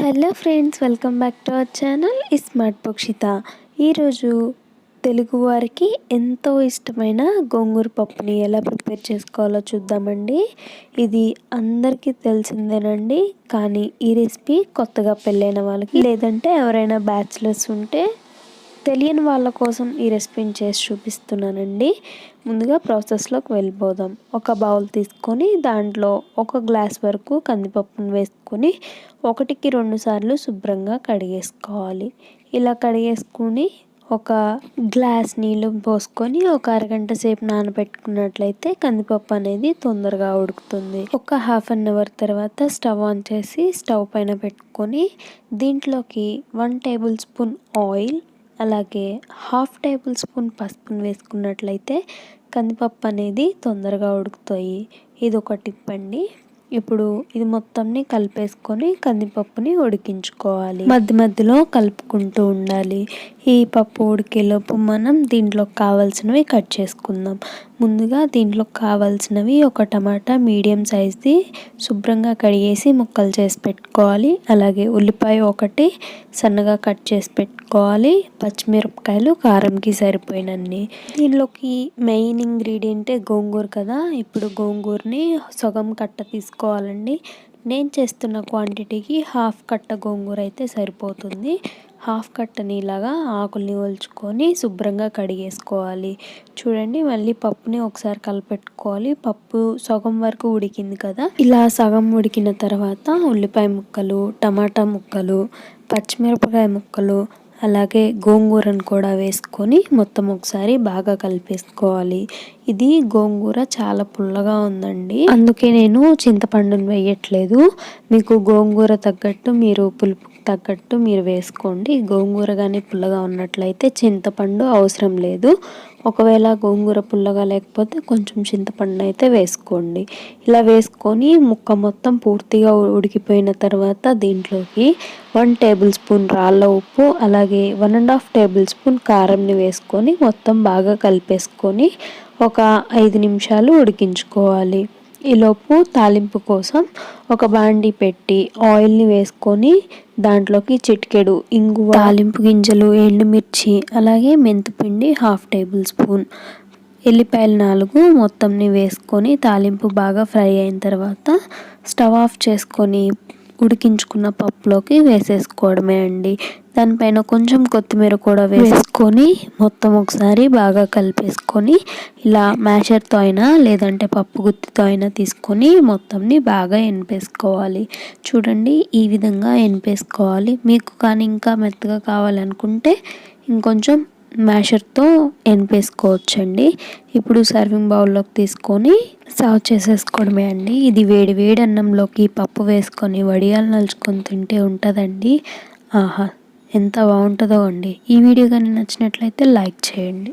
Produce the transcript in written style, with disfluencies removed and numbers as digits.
Hello friends, welcome back to our channel smart Pakshita. ఈరోజు తెలుగువారికి ఎంతో ఇష్టమైన గోంగూర పప్పుని ఎలా ప్రిపేర్ చేసుకోవాలో చూద్దామండి. ఇది అందరికీ తెలిసిందేనండి, కానీ ఈ రెసిపీ కొత్తగా పెళ్ళైన వాళ్ళకి లేదంటే ఎవరైనా బ్యాచిలర్స్ ఉంటే తెలియని వాళ్ళ కోసం ఈ రెసిపీని చేసి చూపిస్తున్నానండి. ముందుగా ప్రాసెస్లోకి వెళ్ళిపోదాం. ఒక బౌల్ తీసుకొని దాంట్లో 1 గ్లాస్ వరకు కందిపప్పును వేసుకొని 1కి 2 సార్లు శుభ్రంగా కడిగేసుకోవాలి. ఇలా కడిగేసుకుని ఒక గ్లాస్ నీళ్ళు పోసుకొని ఒక అరగంట సేపు నానబెట్టుకున్నట్లయితే కందిపప్పు అనేది తొందరగా ఉడుకుతుంది. ఒక 1/2 అవర్ తర్వాత స్టవ్ ఆన్ చేసి స్టవ్ పైన పెట్టుకొని దీంట్లోకి 1 టేబుల్ స్పూన్ ఆయిల్, అలాగే 1/2 టేబుల్ స్పూన్ పసుపును వేసుకున్నట్లయితే కందిపప్పు అనేది తొందరగా ఉడుకుతాయి. ఇది ఒక టిప్ అండి. ఇప్పుడు ఇది మొత్తంని కలిపేసుకొని కందిపప్పుని ఉడికించుకోవాలి. మధ్య మధ్యలో కలుపుకుంటూ ఉండాలి. ఈ పప్పు ఉడికేలోపు మనం దీంట్లోకి కావాల్సినవి కట్ చేసుకుందాం. ముందుగా దీంట్లోకి కావాల్సినవి ఒక టమాటా మీడియం సైజ్ది శుభ్రంగా కడిగేసి ముక్కలు చేసి పెట్టుకోవాలి. అలాగే ఉల్లిపాయ 1 సన్నగా కట్ చేసి పెట్టుకోవాలి. పచ్చిమిరపకాయలు కారంకి సరిపోయినన్ని. దీనిలోకి మెయిన్ ఇంగ్రీడియంట్ గోంగూర కదా. ఇప్పుడు గోంగూరని సగం కట్ట తీసుకోవాలండి. నేను చేస్తున్న క్వాంటిటీకి 1/2 కట్ట గోంగూర అయితే సరిపోతుంది. 1/2 కట్టని ఇలాగా ఆకుల్ని ఒలుచుకొని శుభ్రంగా కడిగేసుకోవాలి. చూడండి, మళ్ళీ పప్పుని ఒకసారి కలిపెట్టుకోవాలి. పప్పు సగం వరకు ఉడికింది కదా. ఇలా సగం ఉడికిన తర్వాత ఉల్లిపాయ ముక్కలు, టమాటా ముక్కలు, పచ్చిమిరపకాయ ముక్కలు, అలాగే గోంగూరను కూడా వేసుకొని మొత్తం ఒకసారి బాగా కలిపేసుకోవాలి. ఇది గోంగూర చాలా పుల్లగా ఉందండి, అందుకే నేను చింతపండును వేయట్లేదు. మీకు గోంగూర తగ్గట్టు మీరు పులుపు తగ్గట్టు మీరు వేసుకోండి. గోంగూర కానీ పుల్లగా ఉన్నట్లయితే చింతపండు అవసరం లేదు. ఒకవేళ గోంగూర పుల్లగా లేకపోతే కొంచెం చింతపండు అయితే వేసుకోండి. ఇలా వేసుకొని ముక్క మొత్తం పూర్తిగా ఉడికిపోయిన తర్వాత దీంట్లోకి 1 టేబుల్ స్పూన్ రాళ్ళ ఉప్పు, అలాగే 1.5 టేబుల్ స్పూన్ కారంని వేసుకొని మొత్తం బాగా కలిపేసుకొని ఒక 5 నిమిషాలు ఉడికించుకోవాలి. ఈలోపు తాలింపు కోసం ఒక బాండీ పెట్టి ఆయిల్ని వేసుకొని దాంట్లోకి చిటికెడు ఇంగువ, తాలింపు గింజలు, ఎండుమిర్చి, అలాగే మెంతిపిండి 1/2 టేబుల్ స్పూన్, ఎల్లిపాయలు 4 మొత్తంని వేసుకొని తాలింపు బాగా ఫ్రై అయిన తర్వాత స్టవ్ ఆఫ్ చేసుకొని ఉడికించుకున్న పప్పులోకి వేసేసుకోవడమే అండి. దానిపైన కొంచెం కొత్తిమీర కూడా వేసుకొని మొత్తం ఒకసారి బాగా కలిపేసుకొని ఇలా మ్యాషర్తో అయినా లేదంటే పప్పు గుత్తితో అయినా తీసుకొని మొత్తంని బాగా ఎనిపేసుకోవాలి. చూడండి, ఈ విధంగా ఎనిపేసుకోవాలి. మీకు కానీ ఇంకా మెత్తగా కావాలనుకుంటే ఇంకొంచెం మ్యాషర్తో ఎనిపేసుకోవచ్చండి. ఇప్పుడు సర్వింగ్ బౌల్లోకి తీసుకొని సర్వ్ చేసేసుకోవడమే అండి. ఇది వేడి వేడి అన్నంలోకి పప్పు వేసుకొని వడియాలు నలుచుకొని తింటే ఉంటుందండి. ఆహా, ఎంత బాగుంటుందో అండి. ఈ వీడియో కానీ నచ్చినట్లయితే లైక్ చేయండి.